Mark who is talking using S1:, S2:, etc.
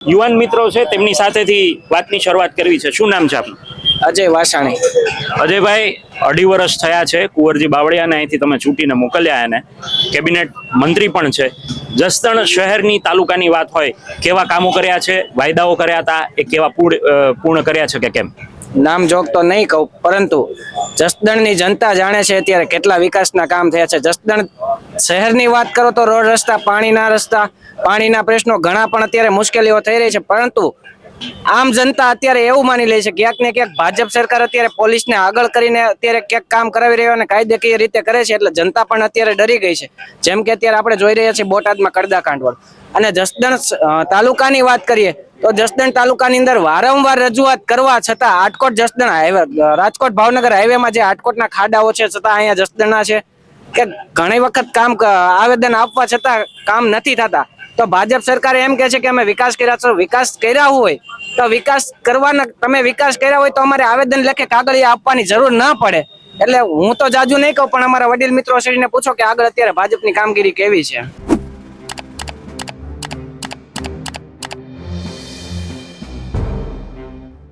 S1: યુવાન મિત્રો છે તેમની સાથેથી વાતની શરૂઆત કરવી છે. શું નામ છે આપનું?
S2: અજય વાસાણી.
S1: અજયભાઈ, 2.5 વર્ષ થયા છે કુંવરજી બાવળિયાને અહીંથી તમે ચૂંટીને મોકલ્યા એને કેબિનેટ મંત્રી પણ છે. જસદણ શહેરની તાલુકાની વાત હોય, કેવા કામો કર્યા છે, વાયદાઓ કર્યા હતા એ કેવા પૂર્ણ કર્યા છે કે કેમ?
S2: નામ જોગ તો નહીં કહું, પરંતુ જસદણની જનતા જાણે છે અત્યારે કેટલા વિકાસના કામ થયા છે. જસદણ શહેરની વાત કરો તો રોડ રસ્તા, પાણીના પ્રશ્નો ઘણા પણ અત્યારે મુશ્કેલીઓ થઈ રહી છે. પરંતુ આમ જનતા અત્યારે એવું માની લે છે ક્યાંક ને ક્યાંક ભાજપ સરકાર અત્યારે પોલીસને આગળ કરીને અત્યારે ક્યાંક કામ કરાવી રહ્યો અને કાયદેકીય રીતે કરે છે, એટલે જનતા પણ અત્યારે ડરી ગઈ છે. જેમ કે અત્યારે આપણે જોઈ રહ્યા છીએ બોટાદમાં કડદાકાંડ વાળું. અને જસદણ તાલુકાની વાત કરીએ તો જસદણ તાલુકાની અંદર વારંવાર રજૂઆત કરવા છતાં આટકોટ જસદણ હાઈવે, રાજકોટ ભાવનગર હાઈવેમાં જે આટકોટના ખાડાઓ છે છતાં અહીંયા જસદણના છે કે ઘણી વખત કામ આવેદન આપવા છતાં કામ નથી થતા. તો ભાજપ સરકાર એમ કહે છે કે અમે વિકાસ કર્યા છે. વિકાસ કર્યા હોય તો વિકાસ કરવાના, તમે વિકાસ કર્યા હોય તો અમારે આવેદન લેખે કાગળિયા આપવાની જરૂર ન પડે. એટલે હું તો જાજુ નહીં કહું, પણ અમારા વડીલ મિત્રો શ્રીને પૂછો કે આગળ અત્યારે ભાજપની કામગીરી કેવી છે.